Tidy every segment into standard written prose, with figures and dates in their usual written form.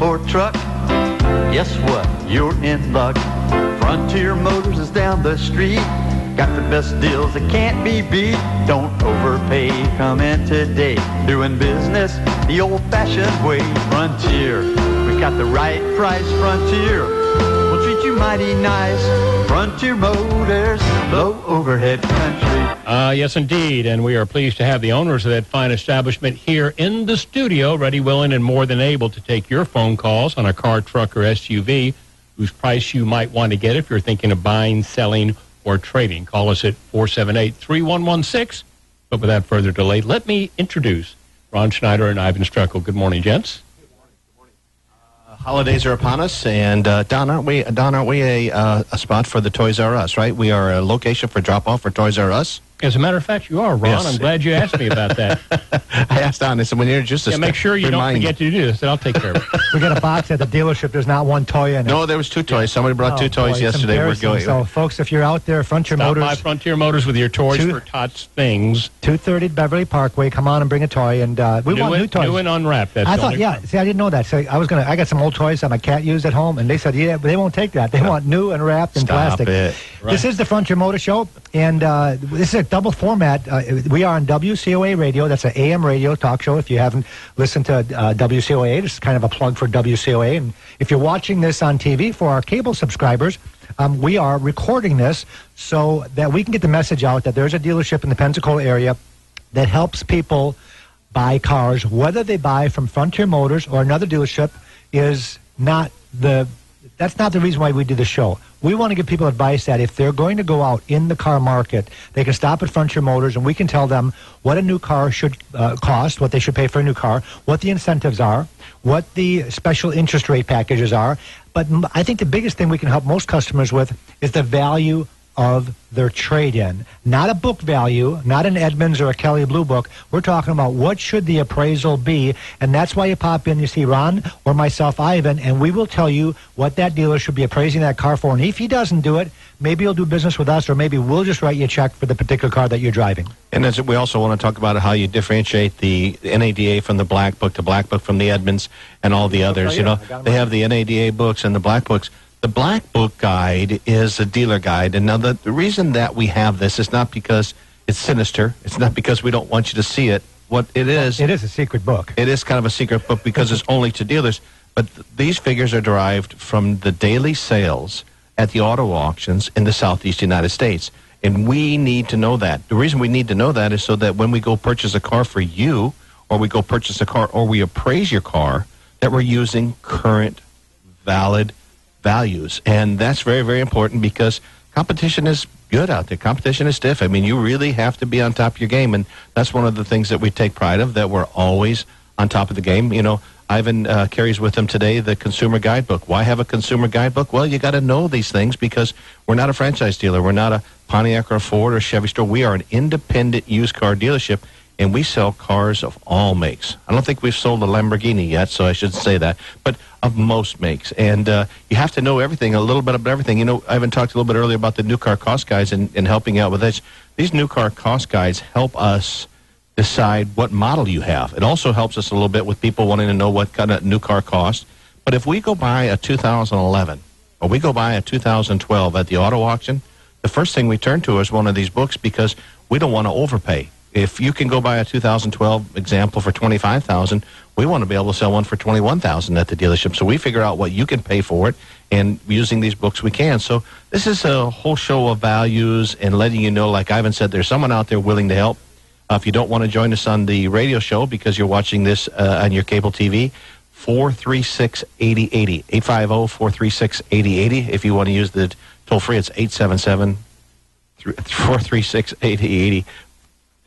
or truck, guess what? You're in luck. Frontier Motors is down the street. Got the best deals that can't be beat. Don't overpay. Come in today. Doing business the old-fashioned way. Frontier. We got the right price. Frontier. We'll treat you mighty nice. Frontier Motors. Low overhead country. Yes, indeed. And we are pleased to have the owners of that fine establishment here in the studio, ready, willing, and more than able to take your phone calls on a car, truck, or SUV whose price you might want to get if you're thinking of buying, selling, or trading. Call us at 478-3116. But without further delay, let me introduce Ron Schneider and Iven Streckel. Good morning, gents. Holidays are upon us, and Don, aren't we a spot for the Toys R Us, right? We are a location for drop-off for Toys R Us. As a matter of fact, you are, Ron. Yes. I'm glad you asked me about that. I asked Don, I said, when you're just a make sure you don't forget to do this, and I'll take care of it. We got a box at the dealership. There's not one toy in it. No, there was two toys. Somebody brought two toys yesterday. We're going. So, folks, if you're out there, Frontier Motors. Stop by Frontier Motors with your Toys for Tots things. 230 Beverly Parkway. Come on and bring a toy. And we want new toys. New and unwrapped. See, I didn't know that. So I got some old toys that my cat used at home, and they said, yeah, but they won't take that. They want new and wrapped in plastic. It. Right. This is the Frontier Motor Show, and this is a double format. We are on WCOA Radio. That's an AM radio talk show. If you haven't listened to WCOA, this is kind of a plug for WCOA. And if you're watching this on TV for our cable subscribers, we are recording this so that we can get the message out that there's a dealership in the Pensacola area that helps people buy cars, whether they buy from Frontier Motors or another dealership. That's not the reason why we do the show. We want to give people advice that if they're going to go out in the car market, they can stop at Frontier Motors and we can tell them what a new car should cost, what they should pay for a new car, what the incentives are, what the special interest rate packages are. But I think the biggest thing we can help most customers with is the value of their trade-in. Not a book value, not an Edmunds or a Kelley Blue Book. We're talking about what should the appraisal be, and that's why you pop in, you see Ron or myself, Ivan, and we will tell you what that dealer should be appraising that car for. And if he doesn't do it, maybe he'll do business with us, or maybe we'll just write you a check for the particular car that you're driving. And we also want to talk about how you differentiate the NADA from the Black Book, the Black Book from the Edmunds, and all the others. They have the NADA books and the Black Books. The Black Book Guide is a dealer guide, and now the reason that we have this is not because it's sinister. It's not because we don't want you to see it. What it is... It is a secret book. It is kind of a secret book because it's only to dealers, but these figures are derived from the daily sales at the auto auctions in the Southeast United States, and we need to know that. The reason we need to know that is so that when we go purchase a car for you, or we go purchase a car, or we appraise your car, that we're using current, valid values. And that's very, very important because competition is good out there. Competition is stiff. I mean, you really have to be on top of your game, and that's one of the things that we take pride of, that we're always on top of the game. You know, Ivan carries with him today the consumer guidebook. Why have a consumer guidebook? Well, you got to know these things because we're not a franchise dealer. We're not a Pontiac or a Ford or Chevy store. We are an independent used car dealership, and we sell cars of all makes. I don't think we've sold a Lamborghini yet, so I shouldn't say that, but of most makes. And you have to know everything, a little bit about everything. You know, I even talked a little bit earlier about the new car cost guides and helping out with this. These new car cost guides help us decide what model you have. It also helps us a little bit with people wanting to know what kind of new car costs. But if we go buy a 2011 or we go buy a 2012 at the auto auction, the first thing we turn to is one of these books because we don't want to overpay. If you can go buy a 2012 example for $25,000, we want to be able to sell one for $21,000 at the dealership. So we figure out what you can pay for it, and using these books we can. So this is a whole show of values and letting you know, like Ivan said, there's someone out there willing to help. If you don't want to join us on the radio show because you're watching this on your cable TV, 436-8080, 850-436-8080. If you want to use the toll-free, it's 877-436-8080.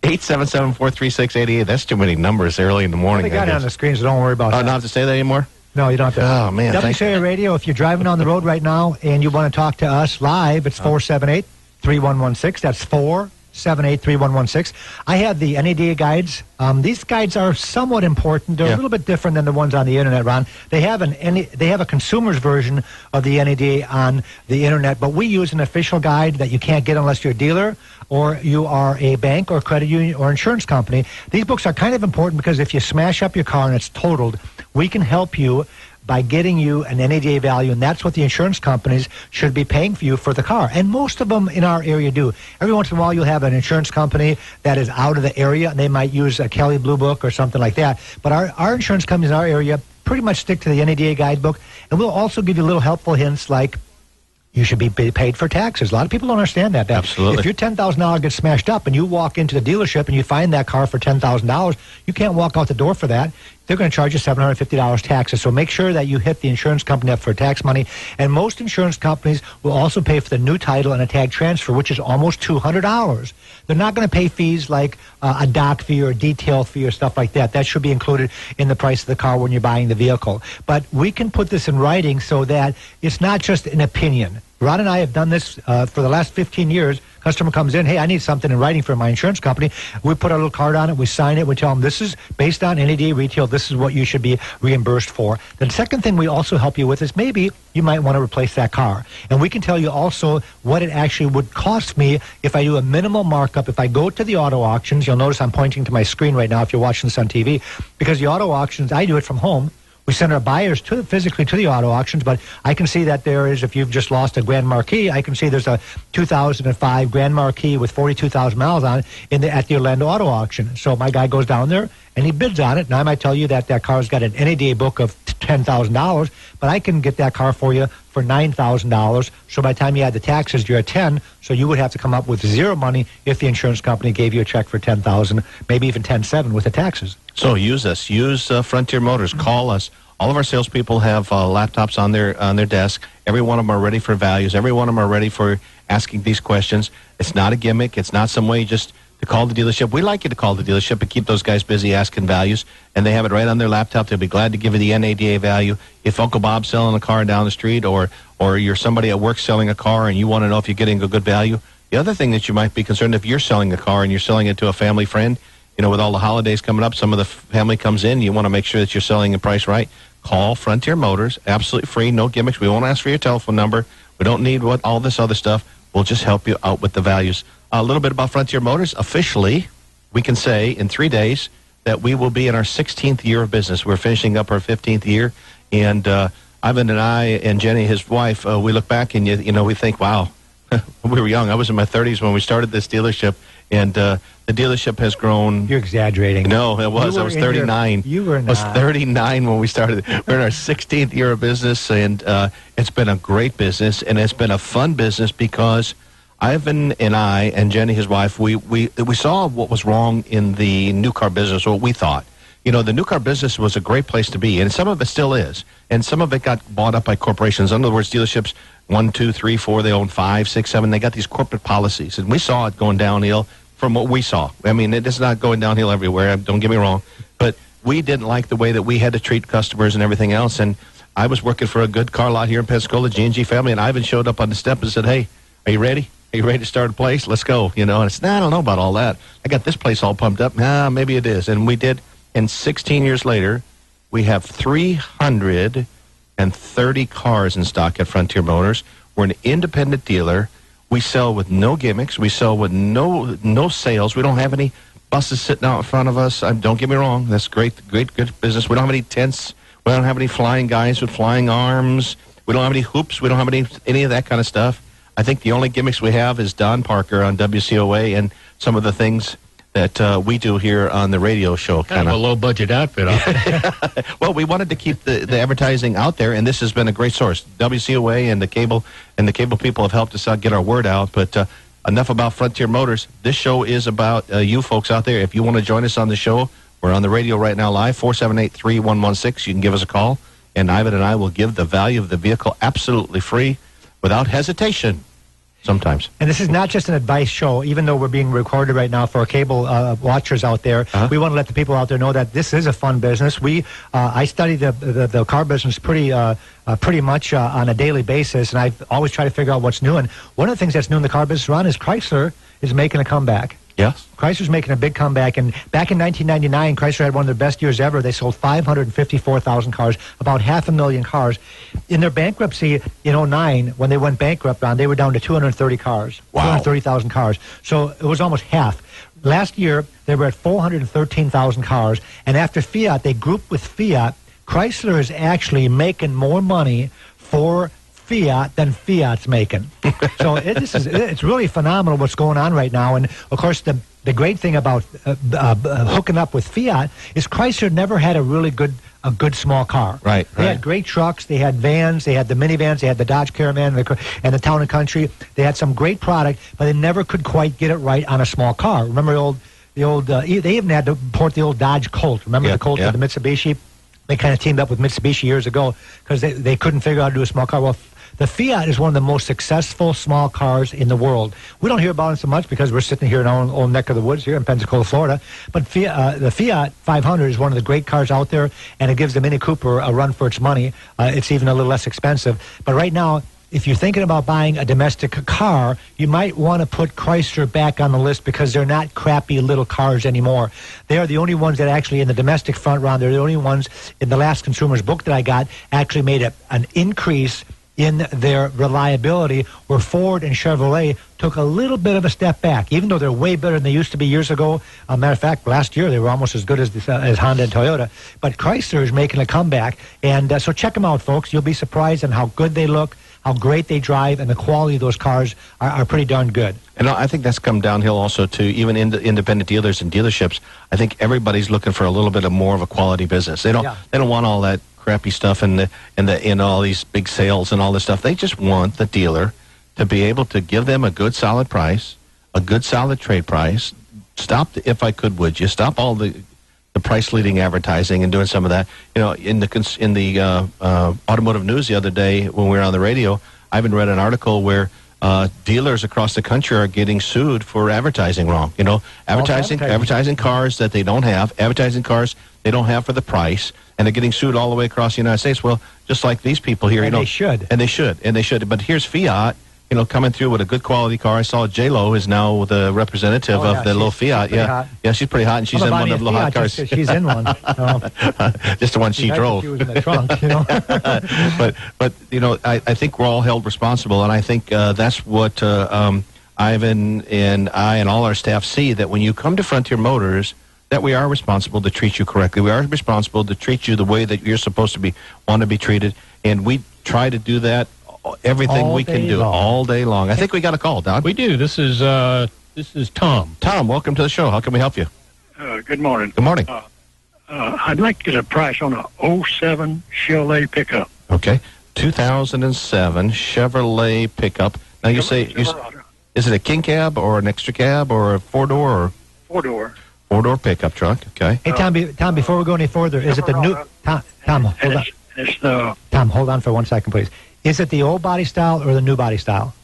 877-436-88. That's too many numbers early in the morning. They got it on the screen, so don't worry about that. I don't have to say that anymore? No, you don't have to. Oh, man. WCA Radio, if you're driving on the road right now and you want to talk to us live, it's 478-3116. That's 478-3116. I have the NADA guides. These guides are somewhat important. They're a little bit different than the ones on the internet, Ron. They have a consumer's version of the NADA on the internet, but we use an official guide that you can't get unless you're a dealer or you are a bank or credit union or insurance company. These books are kind of important because if you smash up your car and it's totaled, we can help you by getting you an NADA value, and that's what the insurance companies should be paying for you for the car. And most of them in our area do. Every once in a while, you'll have an insurance company that is out of the area, and they might use a Kelly Blue Book or something like that. But our insurance companies in our area pretty much stick to the NADA guidebook, and we'll also give you little helpful hints like you should be paid for taxes. A lot of people don't understand that. Absolutely. If your $10,000 gets smashed up and you walk into the dealership and you find that car for $10,000, you can't walk out the door for that. They're going to charge you $750 taxes. So make sure that you hit the insurance company up for tax money. And most insurance companies will also pay for the new title and a tag transfer, which is almost $200. They're not going to pay fees like a dock fee or a detail fee or stuff like that. That should be included in the price of the car when you're buying the vehicle. But we can put this in writing so that it's not just an opinion. Ron and I have done this for the last 15 years. Customer comes in, hey, I need something in writing from my insurance company. We put our little card on it, we sign it, we tell them this is based on NADA retail, this is what you should be reimbursed for. The second thing we also help you with is maybe you might want to replace that car. And we can tell you also what it actually would cost me if I do a minimal markup. If I go to the auto auctions, you'll notice I'm pointing to my screen right now if you're watching this on TV, because the auto auctions, I do it from home. We send our buyers physically to the auto auctions, but I can see that there is, if you've just lost a Grand Marquis, I can see there's a 2005 Grand Marquis with 42,000 miles on it at the Orlando Auto Auction. So my guy goes down there and he bids on it. Now I might tell you that car's got an NADA book of $10,000, but I can get that car for you for $9,000. So by the time you add the taxes, you're at 10. So you would have to come up with zero money if the insurance company gave you a check for $10,000, maybe even $10,700 with the taxes. So use us. Use Frontier Motors. Call us. All of our salespeople have laptops on their desk. Every one of them are ready for values. Every one of them are ready for asking these questions. It's not a gimmick. It's not some way just to call the dealership. We like you to call the dealership and keep those guys busy asking values, and they have it right on their laptop. They'll be glad to give you the NADA value. If Uncle Bob's selling a car down the street, or you're somebody at work selling a car and you want to know if you're getting a good value. The other thing that you might be concerned if you're selling a car and you're selling it to a family friend, with all the holidays coming up, some of the family comes in, you want to make sure that you're selling the price right. Call Frontier Motors, absolutely free, no gimmicks. We won't ask for your telephone number. We don't need all this other stuff. We'll just help you out with the values. A little bit about Frontier Motors. Officially, we can say in 3 days that we will be in our 16th year of business. We're finishing up our 15th year, and Ivan and I and Jenny, his wife, we look back and we think, wow, we were young. I was in my 30s when we started this dealership, and the dealership has grown. You're exaggerating. No, it was. I was 39. You were not. I was 39 when we started. We're in our 16th year of business, and it's been a great business, and it's been a fun business because Ivan and I and Jenny, his wife, we saw what was wrong in the new car business, what we thought. The new car business was a great place to be, and some of it still is. And some of it got bought up by corporations. In other words, dealerships, 1, 2, 3, 4, they own 5, 6, 7. They got these corporate policies, and we saw it going downhill from what we saw. I mean, it is not going downhill everywhere, don't get me wrong, but we didn't like the way that we had to treat customers and everything else. And I was working for a good car lot here in Pensacola, G&G family, and Ivan showed up on the step and said, hey, are you ready? Are you ready to start a place? Let's go. And I said, I don't know about all that. I got this place all pumped up. Maybe it is. And we did. And 16 years later, we have 330 cars in stock at Frontier Motors. We're an independent dealer. We sell with no gimmicks. We sell with no sales. We don't have any buses sitting out in front of us. Don't get me wrong. That's great, good business. We don't have any tents. We don't have any flying guys with flying arms. We don't have any hoops. We don't have any of that kind of stuff. I think the only gimmicks we have is Don Parker on WCOA and some of the things that we do here on the radio show. Kind of a low-budget outfit. Well, we wanted to keep the advertising out there, and this has been a great source. WCOA and the cable people have helped us out get our word out. But enough about Frontier Motors. This show is about you folks out there. If you want to join us on the show, we're on the radio right now live, 478-3116. You can give us a call, and Ivan and I will give the value of the vehicle absolutely free without hesitation. Sometimes. And this is not just an advice show, even though we're being recorded right now for our cable watchers out there. We want to let the people out there know that this is a fun business. I study the car business pretty much on a daily basis, and I always try to figure out what's new. And one of the things that's new in the car business, Ron, is Chrysler is making a comeback. Yes. Chrysler's making a big comeback, and back in 1999, Chrysler had one of their best years ever. They sold 554,000 cars, about 500,000 cars. In their bankruptcy in 2009, when they went bankrupt, they were down to 230 cars, wow. 230,000 cars. So it was almost half. Last year, they were at 413,000 cars, and after Fiat, they grouped with Fiat. Chrysler is actually making more money for Fiat than Fiat's making. So it's really phenomenal what's going on right now. And, of course, the great thing about hooking up with Fiat is Chrysler never had a good small car. Right. They had great trucks. They had vans. They had the minivans. They had the Dodge Caravan and the Town and Country. They had some great product, but they never could quite get it right on a small car. Remember the old they even had to port the old Dodge Colt. Remember the Colt with the Mitsubishi? They kind of teamed up with Mitsubishi years ago because they couldn't figure out how to do a small car. Well, the Fiat is one of the most successful small cars in the world. We don't hear about it so much because we're sitting here in our own neck of the woods here in Pensacola, Florida. But the Fiat 500 is one of the great cars out there, and it gives the Mini Cooper a run for its money. It's even a little less expensive. But right now, if you're thinking about buying a domestic car, you might want to put Chrysler back on the list because they're not crappy little cars anymore. They are the only ones that actually in the domestic front round, they're the only ones in the last consumer's book that I got actually made an increase in their reliability, where Ford and Chevrolet took a little bit of a step back, even though they're way better than they used to be years ago. Matter of fact, last year they were almost as good as Honda and Toyota. But Chrysler is making a comeback, and so check them out, folks. You'll be surprised on how good they look, how great they drive, and the quality of those cars are pretty darn good. And I think that's come downhill also to even independent dealers and dealerships. I think everybody's looking for a little bit of more of a quality business. They don't want all that crappy stuff and all these big sales and all this stuff. They just want the dealer to be able to give them a good solid price, a good solid trade price. Stop the if I could, would you stop all the price leading advertising and doing some of that. You know, in the automotive news the other day when we were on the radio, I even read an article where dealers across the country are getting sued for advertising wrong. You know, advertising cars that they don't have, advertising cars they don't have for the price, and they're getting sued all the way across the United States. Well, just like these people here, and they should. But here's Fiat, you know, coming through with a good quality car. I saw J-Lo is now the representative of the little Fiat. Yeah, she's pretty hot, and she's in one of the little hot cars. She's in one. Just the one she drove. She was in the trunk, you know. but you know, I think we're all held responsible, and I think that's what Ivan and I and all our staff see, that when you come to Frontier Motors, that we are responsible to treat you correctly. We are responsible to treat you the way that you're supposed to want to be treated, and we try to do that. Everything all we can do long. all day long. I think we got a call, Don. We do. This is Tom. Tom, welcome to the show. How can we help you? Good morning. Good morning. I'd like to get a price on a 07 Chevrolet pickup. Okay, 2007 Chevrolet pickup. Now you say, is it a king cab or an extra cab or a four-door? Four-door. Four-door pickup truck. Okay. Hey, Tom, before we go any further, is it the new... Tom, hold on. Tom, hold on for 1 second, please. Is it the old body style or the new body style?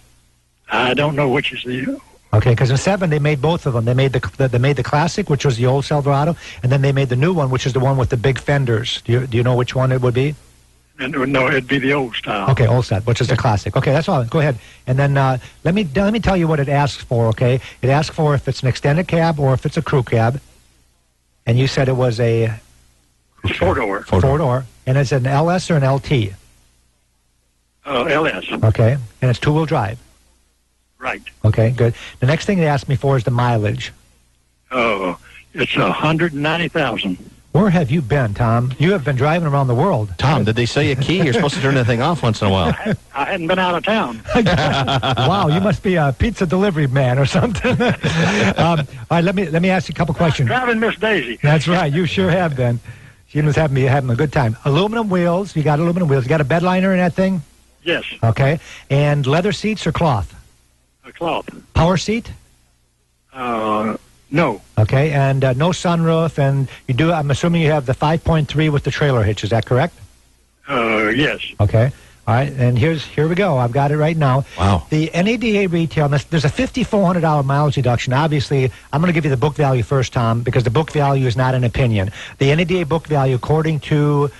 I don't know which is the... Okay, because in 7 they made both of them. They made the classic, which was the old Silverado, and then they made the new one, which is the one with the big fenders. Do you know which one it would be? No, it'd be the old style. Okay, old set, which is the classic. Okay, that's all. Go ahead. And then let me tell you what it asks for, okay? It asks for if it's an extended cab or if it's a crew cab. And you said it was a... Four-door. Four-door. And it's an LS or an LT? LS. Okay. And it's two-wheel drive? Right. Okay, good. The next thing they asked me for is the mileage. Oh, it's 190,000. Where have you been, Tom? You have been driving around the world. Tom, did they sell you a key? You're supposed to turn that thing off once in a while. I hadn't been out of town. Wow, you must be a pizza delivery man or something. All right, let me ask you a couple questions. Driving Miss Daisy. That's right. You sure have been. She was having a good time. Aluminum wheels. You got aluminum wheels. You got a bed liner in that thing? Yes. Okay. And leather seats or cloth? A cloth. Power seat? No. Okay. And no sunroof. And I'm assuming you have the 5.3 with the trailer hitch. Is that correct? Yes. Okay. All right, and here we go. I've got it right now. Wow. The NADA retail, there's a $5,400 mileage deduction. Obviously, I'm going to give you the book value first, Tom, because the book value is not an opinion. The NADA book value, according to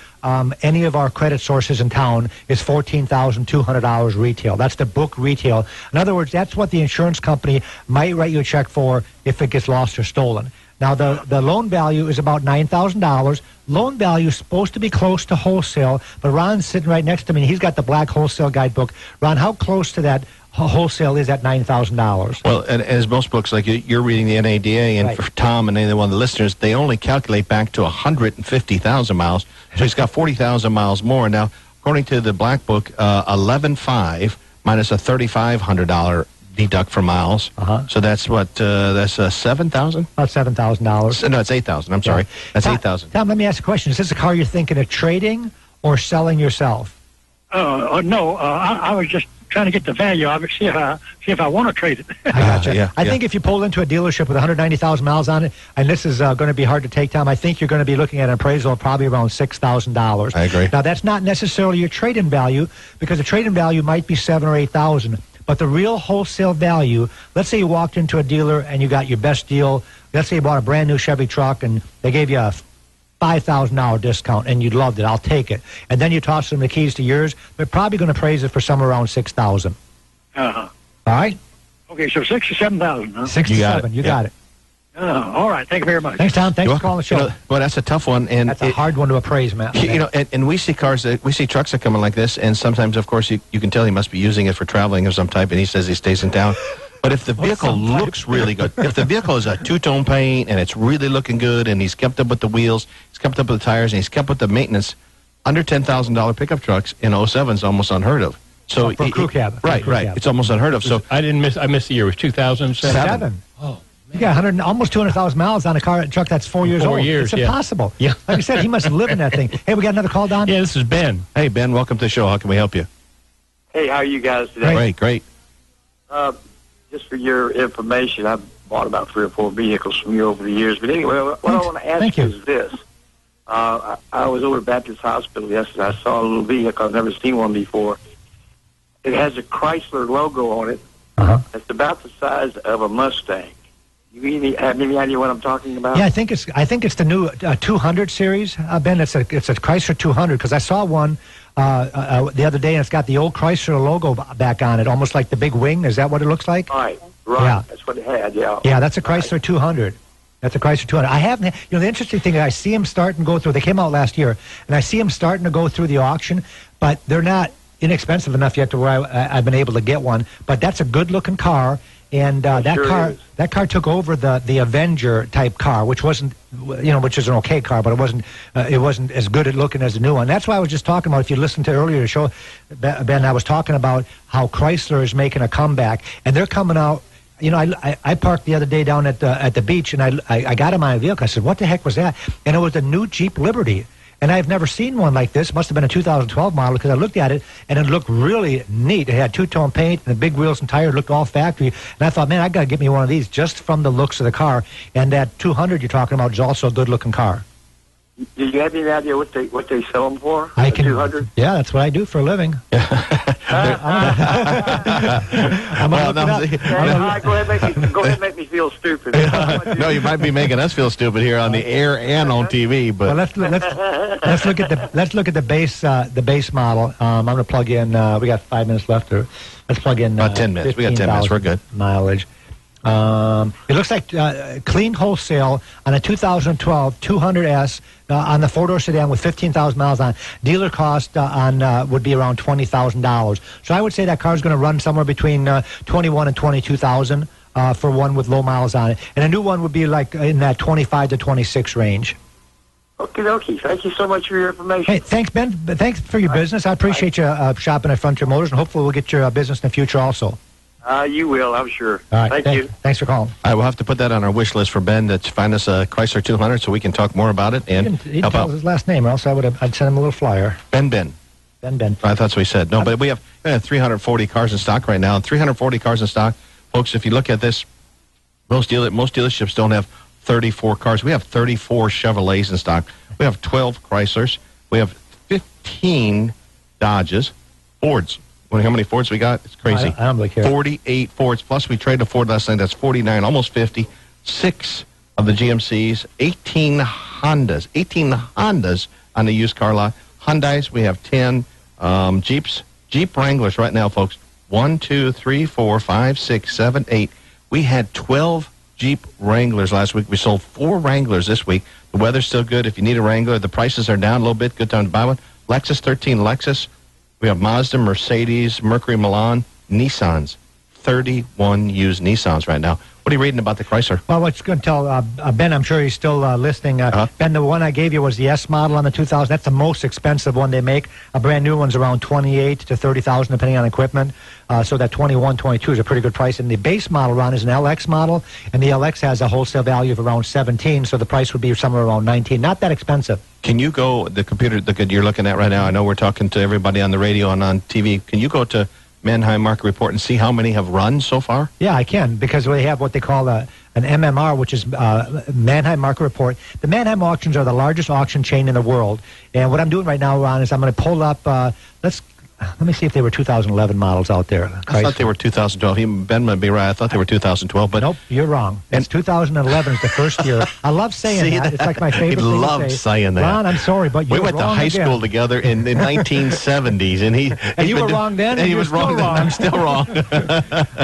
any of our credit sources in town, is $14,200 retail. That's the book retail. In other words, that's what the insurance company might write you a check for if it gets lost or stolen. Now, the loan value is about $9,000. Loan value is supposed to be close to wholesale, but Ron's sitting right next to me, and he's got the black wholesale guidebook. Ron, how close to that wholesale is at $9,000. Well, and as most books, like you're reading the NADA, and Right. for Tom and any one of the listeners, they only calculate back to 150,000 miles. So he's got 40,000 miles more. Now, according to the Black Book, 11.5 minus a $3,500 deduct for miles. So that's what? That's 7,000? About $7,000. No, it's 8,000. I'm sorry. That's Tom, 8,000. Tom, let me ask you a question. Is this a car you're thinking of trading or selling yourself? No, I was just trying to get the value of it, see if I want to trade it. I gotcha. yeah, I yeah. think if you pull into a dealership with 190,000 miles on it, and this is going to be hard to take, Tom, I think you're going to be looking at an appraisal of probably around $6,000. I agree. Now, that's not necessarily your trade-in value, because the trade-in value might be $7,000 or $8,000. But the real wholesale value, let's say you walked into a dealer and you got your best deal. Let's say you bought a brand new Chevy truck and they gave you a $5,000 discount and you loved it. I'll take it. And then you toss them the keys to yours. They're probably going to appraise it for somewhere around $6,000. Uh-huh. All right? Okay, so 6 or 7,000, huh? 6 to You got 7. it. You Yeah. got it. All right, thank you very much. Thanks, Tom. Thanks You're for calling the show. welcome. Well, that's a tough one. And That's a hard one to appraise, Matt. and we see cars, we see trucks that come in like this, and sometimes, of course, you can tell he must be using it for traveling of some type, and he says he stays in town. But if the vehicle looks really good, if the vehicle is a two-tone paint and it's really looking good, and he's kept up with the wheels, he's kept up with the tires, and he's kept up with the maintenance, under $10,000 pickup trucks in 07 is almost unheard of. So for a crew cab. Right, For a crew right. cab. It's almost unheard of. So I missed the year. It was 2007. 7. Oh, You got almost 200,000 miles on a truck that's 4 years 4 old. years, It's yeah. impossible. Yeah. Like I said, he must live in that thing. Hey, we got another call, Don? yeah, this is Ben. hey, Ben, welcome to the show. How can we help you? Hey, how are you guys today? Great. Just for your information, I've bought about 3 or 4 vehicles from you over the years. But anyway, what I want to ask Thank you you. is this. I was over at Baptist Hospital yesterday. I saw a little vehicle. I've never seen one before. It has a Chrysler logo on it. Uh-huh. It's about the size of a Mustang. You have any idea what I'm talking about? Yeah, I think it's the new 200 series, Ben. It's a Chrysler 200 because I saw one the other day and it's got the old Chrysler logo back on it, almost like the big wing. Is that what it looks like? Right. Yeah. That's what it had, yeah. Yeah, that's a Chrysler 200. That's a Chrysler 200. I haven't. The interesting thing is I see them starting to go through. They came out last year, and I see them starting to go through the auction, but they're not inexpensive enough yet to where I've been able to get one. But that's a good-looking car. And that car took over the Avenger type car, which wasn't, which is an okay car, but it wasn't as good at looking as the new one. That's why I was just talking about. If you listened to earlier the show, Ben, I was talking about how Chrysler is making a comeback, and they're coming out. I parked the other day down at the beach, and I got in my vehicle. I said, "What the heck was that?" And it was a new Jeep Liberty. And I've never seen one like this. Must have been a 2012 model because I looked at it and it looked really neat. It had two-tone paint and the big wheels and tires looked all factory. And I thought, man, I got to get me one of these just from the looks of the car. And that 200 you're talking about is also a good-looking car. Do you have any idea what they sell them for? I can. 200. Yeah, that's what I do for a living. I'm Well, gonna look it up. All right, go ahead and make me feel stupid. No, you might be making us feel stupid here on the air and on TV, but Well, let's look at the base model. I'm going to plug in. We got 5 minutes left. Let's plug in. About 10 minutes. We got 10 minutes. We're good. Mileage. It looks like clean wholesale on a 2012 200S on the four-door sedan with 15,000 miles on. Dealer cost would be around $20,000. So I would say that car's going to run somewhere between $21,000 and $22,000 for one with low miles on it, and a new one would be like in that 25 to 26 range. Okay. Thank you so much for your information. Hey, thanks, Ben. Thanks for your business. I appreciate you shopping at Frontier Motors, and hopefully we'll get your business in the future also. You will, I'm sure. All right. Thank you. Thanks for calling. I will have to put that on our wish list for Ben to find us a Chrysler 200 so we can talk more about it and He didn't help tell out. us his last name, or else I'd send him a little flyer. Ben. Ben. I thought so he said. No, but we have 340 cars in stock right now. 340 cars in stock. Folks, if you look at this, most dealerships don't have 34 cars. We have 34 Chevrolets in stock. We have 12 Chryslers. We have 15 Dodges, Fords. Wonder how many Fords we got? It's crazy. I don't really care. 48 Fords. Plus, we traded a Ford last night. That's 49, almost 50. 6 of the GMCs. 18 Hondas. 18 Hondas on the used car lot. Hyundais, we have 10. Jeeps. Jeep Wranglers right now, folks. 1, 2, 3, 4, 5, 6, 7, 8. We had 12 Jeep Wranglers last week. We sold 4 Wranglers this week. The weather's still good. If you need a Wrangler, the prices are down a little bit. Good time to buy one. Lexus, 13 Lexus. We have Mazda, Mercedes, Mercury Milan, Nissans. 31 used Nissans right now. What are you reading about the Chrysler? Well, what's going to tell Ben, I'm sure he's still listening. Ben, the one I gave you was the S model on the 2000. That's the most expensive one they make. A brand new one's around 28 to 30,000 depending on equipment. So that 21, 22 is a pretty good price. And the base model, Ron, is an LX model, and the LX has a wholesale value of around 17, so the price would be somewhere around 19. Not that expensive. Can you go, the computer that you're looking at right now, I know we're talking to everybody on the radio and on TV. Can you go to Manheim Market Report and see how many have run so far? Yeah, I can, because they have what they call an MMR, which is Manheim Market Report. The Manheim auctions are the largest auction chain in the world. And what I'm doing right now, Ron, is I'm going to pull up, let me see if they were 2011 models out there. I thought they were 2012. Ben might be right. I thought they were 2012. But nope, you're wrong. It's 2011 is the first year. I love saying that. It's like my favorite thing to say. He loves saying that. Ron, I'm sorry, but you're wrong. We went to high school together in the 1970s, and you were wrong then, and he was wrong then. I'm still wrong. Ron,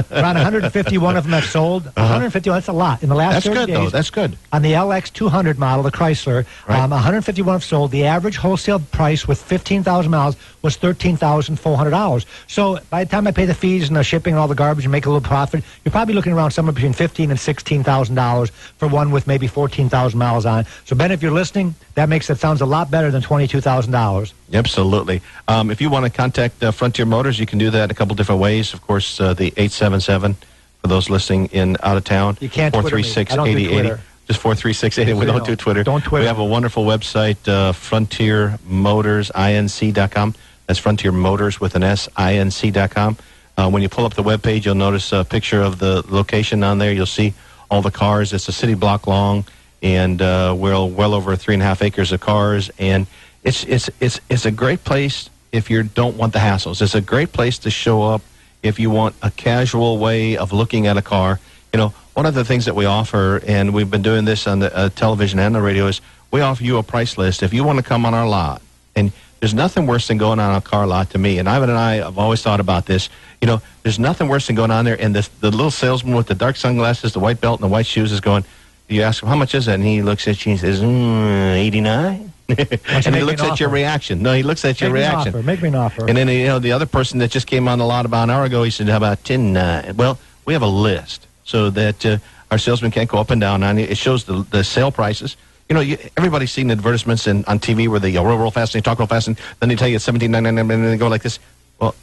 151 of them have sold. 151, that's a lot. In the last 30 days. That's good, though. That's good. On the LX 200 model, the Chrysler, right. 151 have sold. The average wholesale price with 15,000 miles was $13,400. So by the time I pay the fees and the shipping and all the garbage and make a little profit, you're probably looking around somewhere between $15,000 and $16,000 for one with maybe 14,000 miles on. So Ben, if you're listening, that makes it sounds a lot better than $22,000. Absolutely. If you want to contact Frontier Motors, you can do that a couple different ways. Of course, the 877 for those listening in out of town. You can't 436-8080. Just 436-80. We don't do Twitter. Don't Twitter. We have a wonderful website, frontiermotorsinc.com. That's Frontier Motors with an S, INC.com. When you pull up the webpage, you'll notice a picture of the location on there. You'll see all the cars. It's a city block long, and we're well over 3.5 acres of cars. And it's a great place if you don't want the hassles. It's a great place to show up if you want a casual way of looking at a car. You know, one of the things that we offer, and we've been doing this on the television and the radio, is we offer you a price list. If you want to come on our lot, and there's nothing worse than going on a car lot to me. And Ivan and I have always thought about this. You know, there's nothing worse than going on there and the little salesman with the dark sunglasses, the white belt, and the white shoes is going, you ask him, how much is that? And he looks at you and says, 89? And he looks at your reaction. No, he looks at your reaction. Make me an offer. And then, you know, the other person that just came on the lot about an hour ago, he said, how about 10? Well, we have a list so that our salesman can't go up and down on it. It shows the sale prices. You know, everybody's seen advertisements on TV where they yell real fast and they talk real fast and then they tell you it's $17.99 and then they go like this. Well,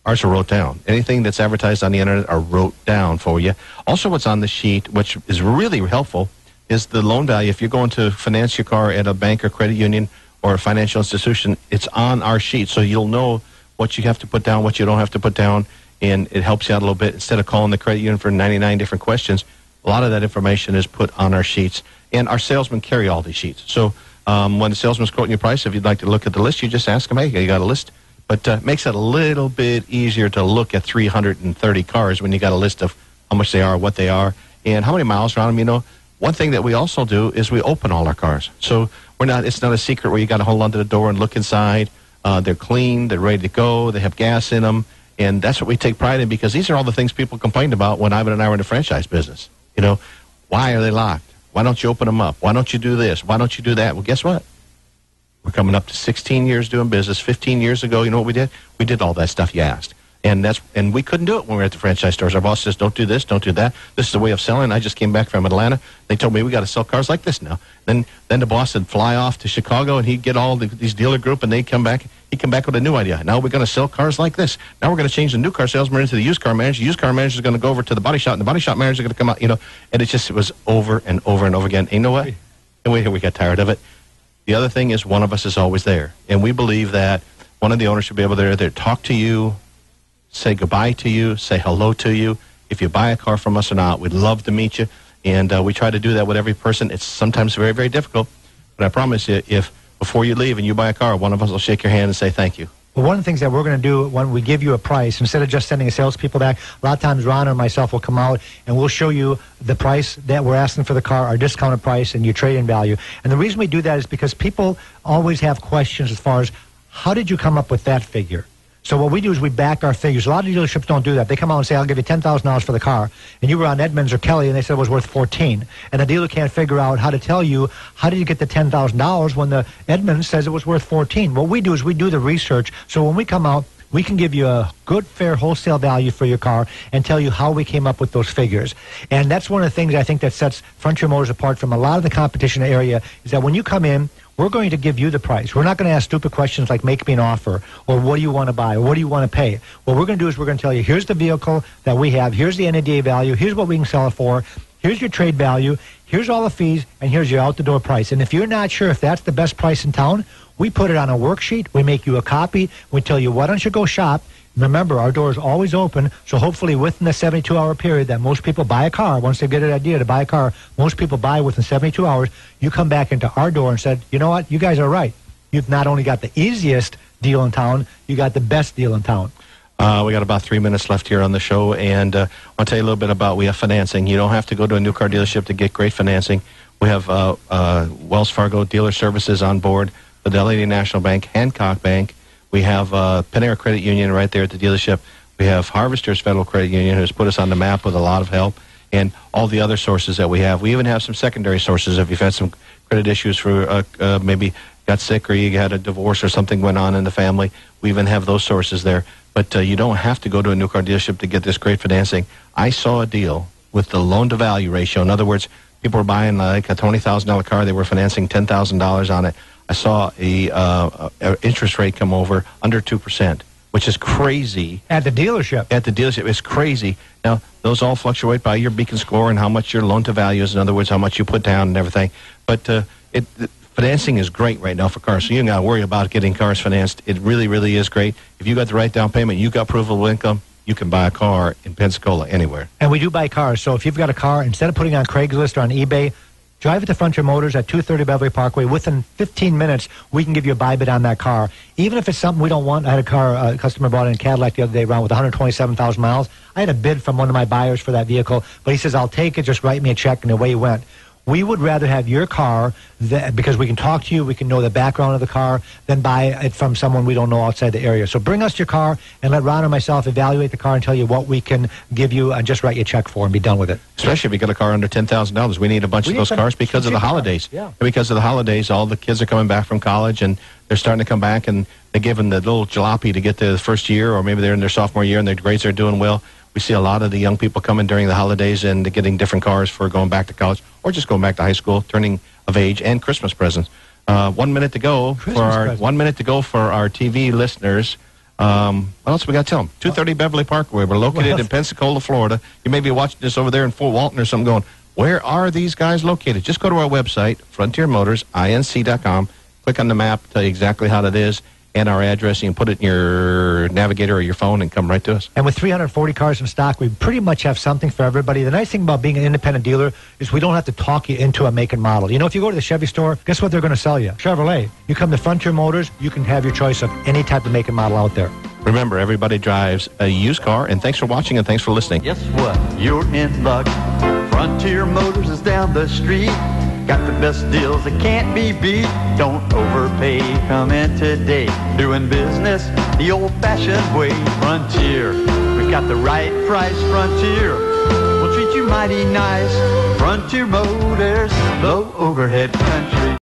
ours are wrote down. Anything that's advertised on the internet are wrote down for you. Also, what's on the sheet, which is really helpful, is the loan value. If you're going to finance your car at a bank or credit union or a financial institution, it's on our sheet. So you'll know what you have to put down, what you don't have to put down, and it helps you out a little bit. Instead of calling the credit union for 99 different questions, a lot of that information is put on our sheets. And our salesmen carry all these sheets. So when the salesman's quoting your price, if you'd like to look at the list, you just ask them, hey, you got a list? But it makes it a little bit easier to look at 330 cars when you got a list of how much they are, what they are, and how many miles are on them. You know, one thing that we also do is we open all our cars. So it's not a secret where you got to hold onto the door and look inside. They're clean, they're ready to go, they have gas in them. And that's what we take pride in, because these are all the things people complained about when Ivan and I were in the franchise business. You know, why are they locked? Why don't you open them up? Why don't you do this? Why don't you do that? Well, guess what? We're coming up to 16 years doing business. 15 years ago, you know what we did? We did all that stuff you asked. And we couldn't do it when we were at the franchise stores. Our boss says, don't do this, don't do that. This is the way of selling. I just came back from Atlanta. They told me we got to sell cars like this now. Then the boss would fly off to Chicago, and he'd get all these dealer group, and they'd come back. He'd come back with a new idea. Now we're going to sell cars like this. Now we're going to change the new car salesman into the used car manager. The used car manager is going to go over to the body shop, and the body shop manager is going to come out, you know. And it was over and over and over again. And you know what? And we got tired of it. The other thing is one of us is always there. And we believe that one of the owners should be able to talk to you, say goodbye to you, say hello to you. If you buy a car from us or not, we'd love to meet you. And we try to do that with every person. It's sometimes very, very difficult. But I promise you, if before you leave and you buy a car, one of us will shake your hand and say thank you. Well, one of the things that we're going to do when we give you a price, instead of just sending a salespeople back, a lot of times Ron or myself will come out and we'll show you the price that we're asking for the car, our discounted price, and your trade-in value. And the reason we do that is because people always have questions as far as, how did you come up with that figure? So what we do is we back our figures. A lot of dealerships don't do that. They come out and say, I'll give you $10,000 for the car. And you were on Edmunds or Kelly, and they said it was worth $14,000. And the dealer can't figure out how to tell you, how did you get the $10,000 when the Edmunds says it was worth $14,000? What we do is we do the research. So when we come out, we can give you a good, fair wholesale value for your car and tell you how we came up with those figures. And that's one of the things I think that sets Frontier Motors apart from a lot of the competition area is that when you come in, we're going to give you the price. We're not going to ask stupid questions like make me an offer or what do you want to buy or what do you want to pay. What we're going to do is we're going to tell you here's the vehicle that we have, here's the NADA value, here's what we can sell it for, here's your trade value, here's all the fees, and here's your out-the-door price. And if you're not sure if that's the best price in town, we put it on a worksheet, we make you a copy, we tell you why don't you go shop. Remember, our door is always open, so hopefully within the 72-hour period that most people buy a car, once they get an idea to buy a car, most people buy within 72 hours, you come back into our door and said, you know what, you guys are right. You've not only got the easiest deal in town, you got the best deal in town. We got about 3 minutes left here on the show, and I want to tell you a little bit about we have financing. You don't have to go to a new car dealership to get great financing. We have Wells Fargo Dealer Services on board, Fidelity National Bank, Hancock Bank. We have Panera Credit Union right there at the dealership. We have Harvesters Federal Credit Union, who's put us on the map with a lot of help, and all the other sources that we have. We even have some secondary sources. If you've had some credit issues for maybe got sick or you had a divorce or something went on in the family, we even have those sources there. But you don't have to go to a new car dealership to get this great financing. I saw a deal with the loan-to-value ratio. In other words, people were buying like a $20,000 car. They were financing $10,000 on it. I saw a interest rate come over under 2%, which is crazy. At the dealership. At the dealership. It's crazy. Now, those all fluctuate by your beacon score and how much your loan-to-value is. In other words, how much you put down and everything. But financing is great right now for cars, so you don't got to worry about getting cars financed. It really, really is great. If you got the right down payment, you got provable income, you can buy a car in Pensacola anywhere. And we do buy cars, so if you've got a car, instead of putting it on Craigslist or on eBay, drive it to Frontier Motors at 230 Beverly Parkway. Within 15 minutes, we can give you a buy bid on that car. Even if it's something we don't want. I had a car, a customer bought in a Cadillac the other day around with 127,000 miles. I had a bid from one of my buyers for that vehicle, but he says, I'll take it, just write me a check, and away he went. We would rather have your car, because we can talk to you, we can know the background of the car, than buy it from someone we don't know outside the area. So bring us your car and let Ron and myself evaluate the car and tell you what we can give you and just write you a check for and be done with it. Especially if you got a car under $10,000. We need a bunch of those cars because of the holidays. Yeah. Because of the holidays, all the kids are coming back from college and they're starting to come back and they give them the little jalopy to get to the first year, or maybe they're in their sophomore year and their grades are doing well. We see a lot of the young people coming during the holidays and getting different cars for going back to college or just going back to high school, turning of age, and Christmas presents. 1 minute to go for our 1 minute to go for our TV listeners. What else we got to tell them? 230 Beverly Parkway. We're located in Pensacola, Florida. You may be watching this over there in Fort Walton or something going, where are these guys located? Just go to our website, frontiermotorsinc.com. Click on the map, tell you exactly how that is, and our address. You can put it in your navigator or your phone and come right to us. And with 340 cars in stock, we pretty much have something for everybody. The nice thing about being an independent dealer is we don't have to talk you into a make and model. You know, if you go to the Chevy store, guess what they're going to sell you? Chevrolet. You come to Frontier Motors, you can have your choice of any type of make and model out there. Remember, everybody drives a used car, and thanks for watching and thanks for listening. Guess what? You're in luck. Frontier Motors is down the street. Got the best deals that can't be beat. Don't overpay. Come in today. Doing business the old-fashioned way. Frontier. We got the right price. Frontier. We'll treat you mighty nice. Frontier Motors. Low overhead country.